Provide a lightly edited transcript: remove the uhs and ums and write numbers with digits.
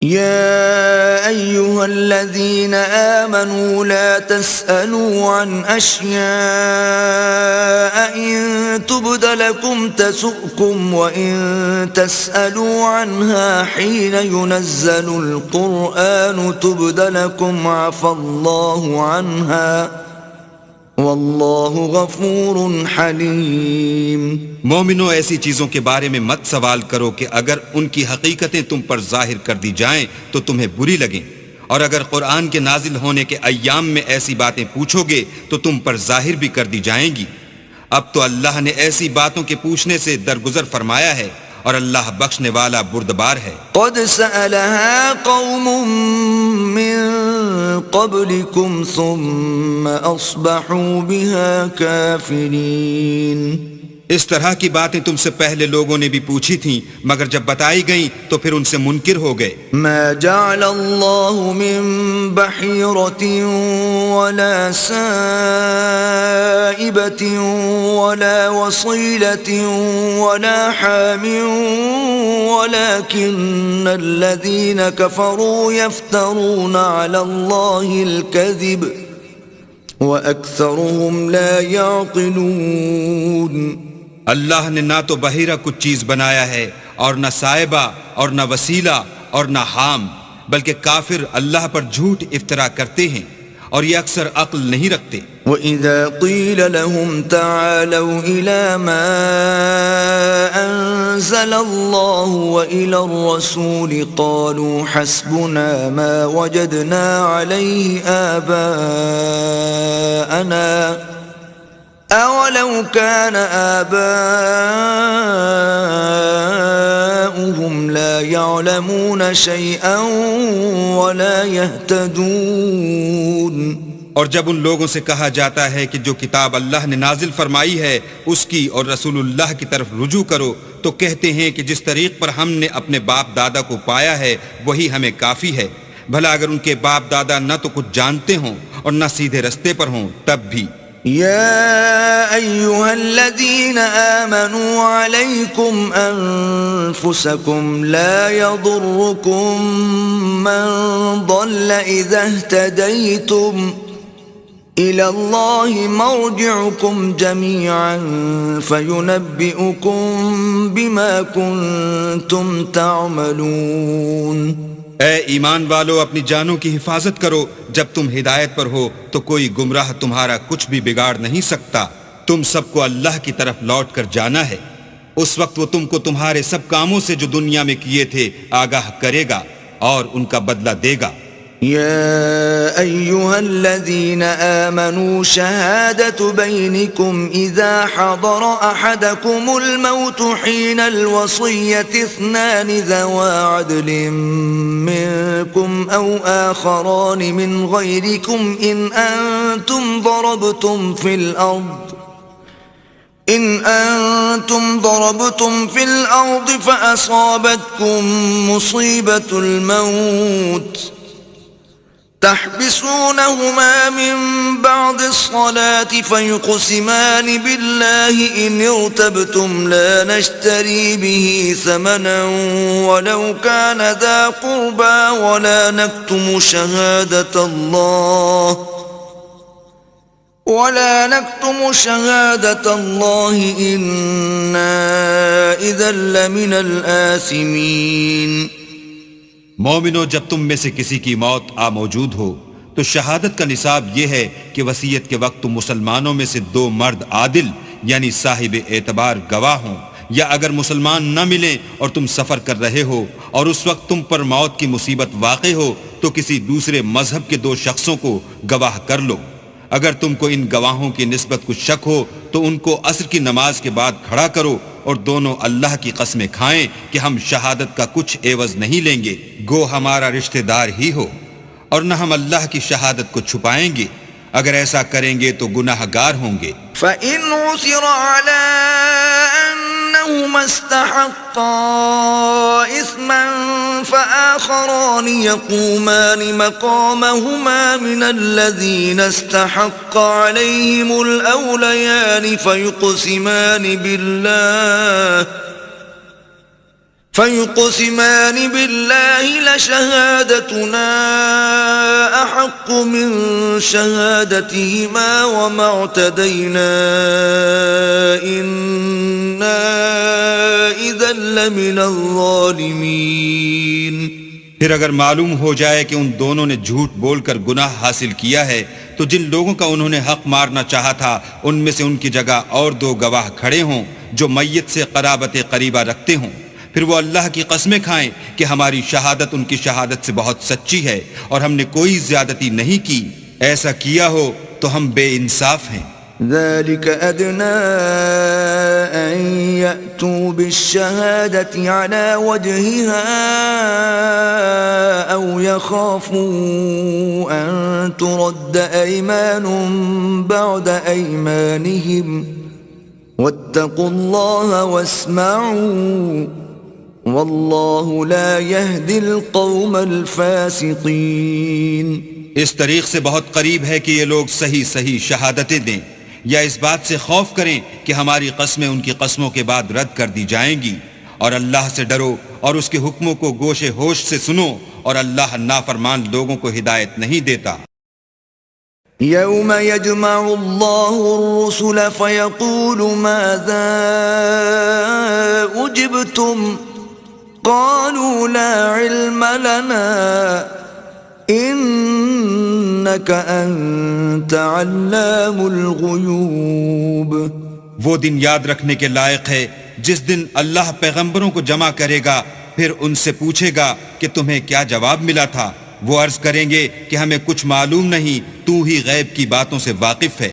يا أيها الذين آمنوا لا تسألوا عن أشياء إن تبد لكم تسؤكم وإن تسألوا عنها حين ينزل القرآن تبد لكم عفى الله عنها واللہ غفور حلیم۔ مومنو، ایسی چیزوں کے بارے میں مت سوال کرو کہ اگر ان کی حقیقتیں تم پر ظاہر کر دی جائیں تو تمہیں بری لگیں، اور اگر قرآن کے نازل ہونے کے ایام میں ایسی باتیں پوچھو گے تو تم پر ظاہر بھی کر دی جائیں گی۔ اب تو اللہ نے ایسی باتوں کے پوچھنے سے درگزر فرمایا ہے، اور اللہ بخشنے والا بردبار ہے۔ قد سألها قوم من قبلكم ثم أصبحوا بها كافرين۔ اس طرح کی باتیں تم سے پہلے لوگوں نے بھی پوچھی تھیں، مگر جب بتائی گئیں تو پھر ان سے منکر ہو گئے۔ ما جعل الله من بحيرة ولا سائبة ولا وصيلة ولا حام ولكن الذين كفروا يفترون على الله الكذب وأكثرهم لا يعقلون۔ اللہ نے نہ تو بحیرہ کچھ چیز بنایا ہے، اور نہ صائبہ، اور نہ وسیلہ، اور نہ حام، بلکہ کافر اللہ پر جھوٹ افطرا کرتے ہیں، اور یہ اکثر عقل نہیں رکھتے۔ وَإِذَا قِيلَ لَهُمْ تَعَالَوْا إِلَى مَا أَنزَلَ اللَّهُ وَإِلَى الرَّسُولِ قَالُوا حَسْبُنَا مَا وَجَدْنَا عَلَيْهِ آبَاءَنَا أَوَلَوْ كَانَ آبَاؤُهُمْ لَا يَعْلَمُونَ شَيْئًا وَلَا يَهْتَدُونَ۔ اور جب ان لوگوں سے کہا جاتا ہے کہ جو کتاب اللہ نے نازل فرمائی ہے اس کی اور رسول اللہ کی طرف رجوع کرو، تو کہتے ہیں کہ جس طریق پر ہم نے اپنے باپ دادا کو پایا ہے وہی ہمیں کافی ہے۔ بھلا اگر ان کے باپ دادا نہ تو کچھ جانتے ہوں اور نہ سیدھے رستے پر ہوں تب بھی۔ يا أيها الذين آمنوا عليكم أنفسكم لا يضركم من ضل إذا اهتديتم إلى الله مرجعكم جميعا فينبئكم بما كنتم تعملون۔ اے ایمان والو، اپنی جانوں کی حفاظت کرو، جب تم ہدایت پر ہو تو کوئی گمراہ تمہارا کچھ بھی بگاڑ نہیں سکتا۔ تم سب کو اللہ کی طرف لوٹ کر جانا ہے، اس وقت وہ تم کو تمہارے سب کاموں سے جو دنیا میں کیے تھے آگاہ کرے گا اور ان کا بدلہ دے گا۔ يا أيها الذين آمنوا شهادة بينكم إذا حضر أحدكم الموت حين الوصية اثنان ذوى عدل منكم أو آخران من غيركم إن أنتم ضربتم في الأرض فأصابتكم مصيبة الموت تحبسونهما من بعد الصلاة فيقسمان بالله إن ارتبتم لا نشتري به ثمنا ولو كان ذا قربى ولا نكتم شهادة الله إنا إذا لمن الآثمين۔ مومنو، جب تم میں سے کسی کی موت آ موجود ہو تو شہادت کا نصاب یہ ہے کہ وصیت کے وقت تم مسلمانوں میں سے دو مرد عادل یعنی صاحب اعتبار گواہ ہوں، یا اگر مسلمان نہ ملیں اور تم سفر کر رہے ہو اور اس وقت تم پر موت کی مصیبت واقع ہو تو کسی دوسرے مذہب کے دو شخصوں کو گواہ کر لو۔ اگر تم کو ان گواہوں کی نسبت کچھ شک ہو تو ان کو عصر کی نماز کے بعد کھڑا کرو اور دونوں اللہ کی قسمیں کھائیں کہ ہم شہادت کا کچھ عوض نہیں لیں گے، گو ہمارا رشتہ دار ہی ہو، اور نہ ہم اللہ کی شہادت کو چھپائیں گے، اگر ایسا کریں گے تو گناہ گار ہوں گے۔ فَإِنْ عُثِرَ عَلَىٰ أَنَّهُمَا اسْتَحَقَّا إِثْمًا فَآخَرَانِ يَقُومَانِ مَقَامَهُمَا مِنَ الَّذِينَ اسْتَحَقَّ عَلَيْهِمُ الْأَوْلَيَانِ فيقسمان بالله لشهادتنا أحق من شهادتهما وما اعتدينا إنا إذا لمن الظالمين. پھر اگر معلوم ہو جائے کہ ان دونوں نے جھوٹ بول کر گناہ حاصل کیا ہے تو جن لوگوں کا انہوں نے حق مارنا چاہا تھا ان میں سے ان کی جگہ اور 2 گواہ کھڑے ہوں جو میت سے قرابت قریبہ رکھتے ہوں. پھر وہ اللہ کی قسمیں کھائیں کہ ہماری شہادت ان کی شہادت سے بہت سچی ہے اور ہم نے کوئی زیادتی نہیں کی. ایسا کیا ہو تو ہم بے انصاف ہیں. ذلك أدنى أن يأتوا بالشهادة على وجهها أو يخافوا أن ترد أيمان بعد أيمانهم واتقوا الله واسمعوا والله لا يهدي القوم الفاسقين. اس طریق سے بہت قریب ہے کہ یہ لوگ صحیح شہادتیں دیں یا اس بات سے خوف کریں کہ ہماری قسمیں ان کی قسموں کے بعد رد کر دی جائیں گی. اور اللہ سے ڈرو اور اس کے حکموں کو گوش ہوش سے سنو اور اللہ نافرمان لوگوں کو ہدایت نہیں دیتا. يوم يجمع الله الرسل فيقول ماذا أجبتم قالوا لا علم لنا إنك أنت علام الغيوب. وہ دن یاد رکھنے کے لائق ہے جس دن اللہ پیغمبروں کو جمع کرے گا پھر ان سے پوچھے گا کہ تمہیں کیا جواب ملا تھا. وہ عرض کریں گے کہ ہمیں کچھ معلوم نہیں، تو ہی غیب کی باتوں سے واقف ہے.